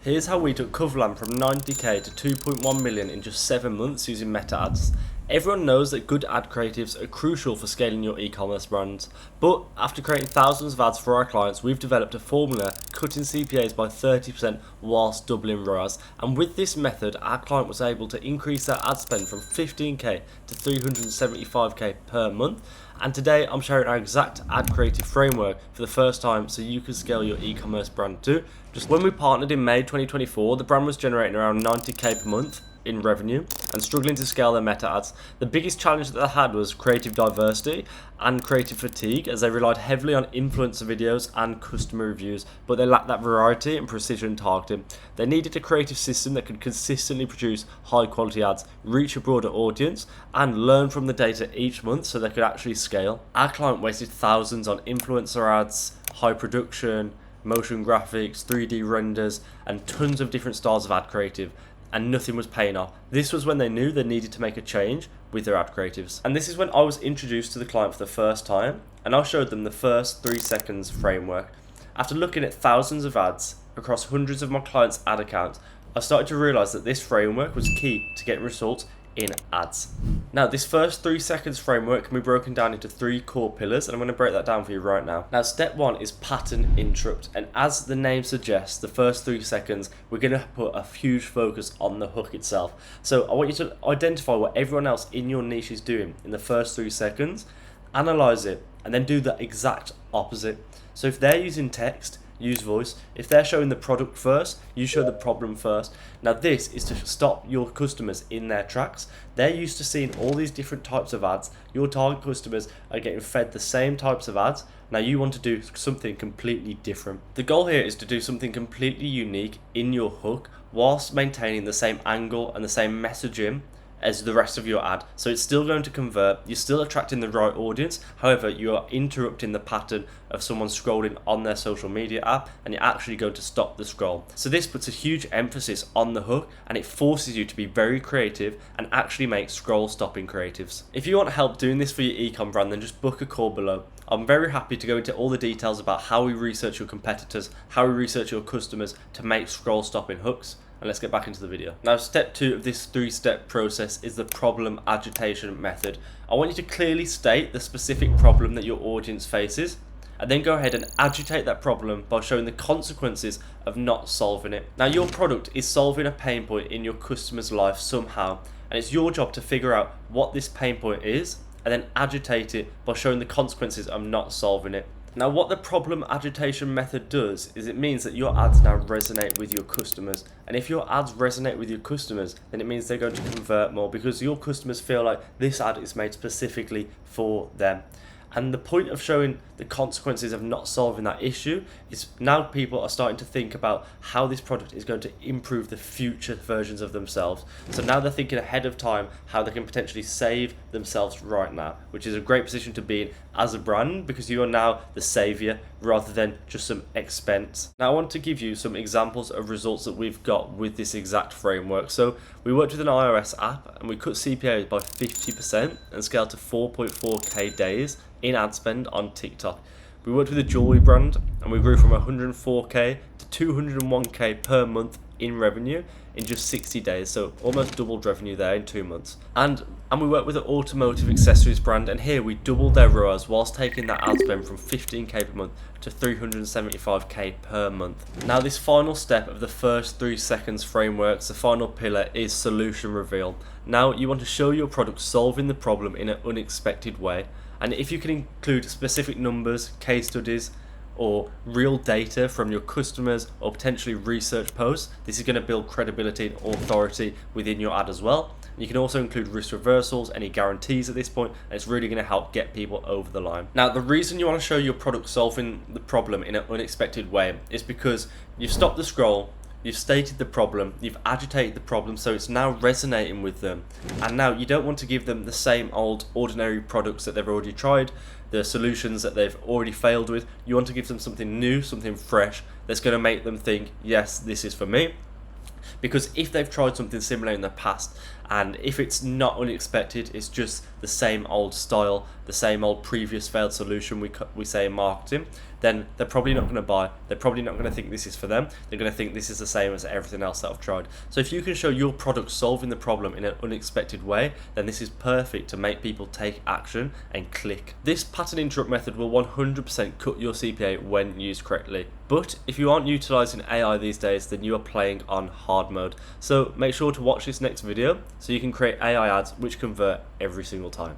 Here's how we took Coverland from 90k to 2.1 million in just 7 months using meta ads. Everyone knows that good ad creatives are crucial for scaling your e-commerce brands, but after creating thousands of ads for our clients, we've developed a formula cutting CPAs by 30% whilst doubling ROAS. And with this method, our client was able to increase their ad spend from 15k to 375k per month. And today I'm sharing our exact ad creative framework for the first time so you can scale your e-commerce brand too. Just when we partnered in May 2024, the brand was generating around 90k per month in revenue and struggling to scale their meta ads. The biggest challenge that they had was creative diversity and creative fatigue, as they relied heavily on influencer videos and customer reviews, but they lacked that variety and precision targeting. They needed a creative system that could consistently produce high quality ads, reach a broader audience, and learn from the data each month so they could actually scale. Our client wasted thousands on influencer ads, high production, motion graphics, 3D renders, and tons of different styles of ad creative, and nothing was paying off. This was when they knew they needed to make a change with their ad creatives. And this is when I was introduced to the client for the first time, and I showed them the first 3 seconds framework. After looking at thousands of ads across hundreds of my clients' ad accounts, I started to realize that this framework was key to getting results in ads. Now, this first 3 seconds framework can be broken down into 3 core pillars, and I'm going to break that down for you right now. Now, step 1 is pattern interrupt, and as the name suggests, the first 3 seconds we're going to put a huge focus on the hook itself. So I want you to identify what everyone else in your niche is doing in the first 3 seconds, analyze it, and then do the exact opposite. So if they're using text, use voice. If they're showing the product first, you show the problem first. Now this is to stop your customers in their tracks. They're used to seeing all these different types of ads. Your target customers are getting fed the same types of ads. Now you want to do something completely different. The goal here is to do something completely unique in your hook whilst maintaining the same angle and the same messaging as the rest of your ad. So it's still going to convert, you're still attracting the right audience, however you are interrupting the pattern of someone scrolling on their social media app, and you're actually going to stop the scroll. So this puts a huge emphasis on the hook, and it forces you to be very creative and actually make scroll stopping creatives. If you want help doing this for your ecom brand, then just book a call below. I'm very happy to go into all the details about how we research your competitors, how we research your customers to make scroll stopping hooks. And let's get back into the video. Now, step 2 of this 3-step process is the problem agitation method. I want you to clearly state the specific problem that your audience faces, and then go ahead and agitate that problem by showing the consequences of not solving it. Now, your product is solving a pain point in your customer's life somehow, and it's your job to figure out what this pain point is and then agitate it by showing the consequences of not solving it. Now, what the problem agitation method does is it means that your ads now resonate with your customers. And if your ads resonate with your customers, then it means they're going to convert more because your customers feel like this ad is made specifically for them. And the point of showing the consequences of not solving that issue is now people are starting to think about how this product is going to improve the future versions of themselves. So now they're thinking ahead of time how they can potentially save themselves right now, which is a great position to be in as a brand because you are now the savior rather than just some expense. Now I want to give you some examples of results that we've got with this exact framework. So we worked with an iOS app and we cut CPAs by 50% and scaled to 4.4k days in ad spend on TikTok. We worked with a jewelry brand and we grew from 104k to 201k per month in revenue in just 60 days, so almost doubled revenue there in 2 months. And we worked with an automotive accessories brand, and here we doubled their ROAS whilst taking that ad spend from 15k per month to 375k per month. Now, this final step of the first 3 seconds frameworks, the final pillar, is solution reveal. Now you want to show your product solving the problem in an unexpected way, and if you can include specific numbers, case studies, or real data from your customers or potentially research posts, this is going to build credibility and authority within your ad as well. You can also include risk reversals, any guarantees at this point, and it's really going to help get people over the line. Now, the reason you want to show your product solving the problem in an unexpected way is because you've stopped the scroll, you've stated the problem, you've agitated the problem, so it's now resonating with them. And now you don't want to give them the same old ordinary products that they've already tried, the solutions that they've already failed with. You want to give them something new, something fresh that's going to make them think, yes, this is for me. Because if they've tried something similar in the past, and if it's not unexpected, it's just the same old style, the same old previous failed solution we say in marketing, then they're probably not going to buy. They're probably not going to think this is for them. They're going to think this is the same as everything else that I've tried. So if you can show your product solving the problem in an unexpected way, then this is perfect to make people take action and click. This pattern interrupt method will 100% cut your CPA when used correctly. But if you aren't utilizing AI these days, then you are playing on hard mode. So make sure to watch this next video so you can create AI ads which convert every single time.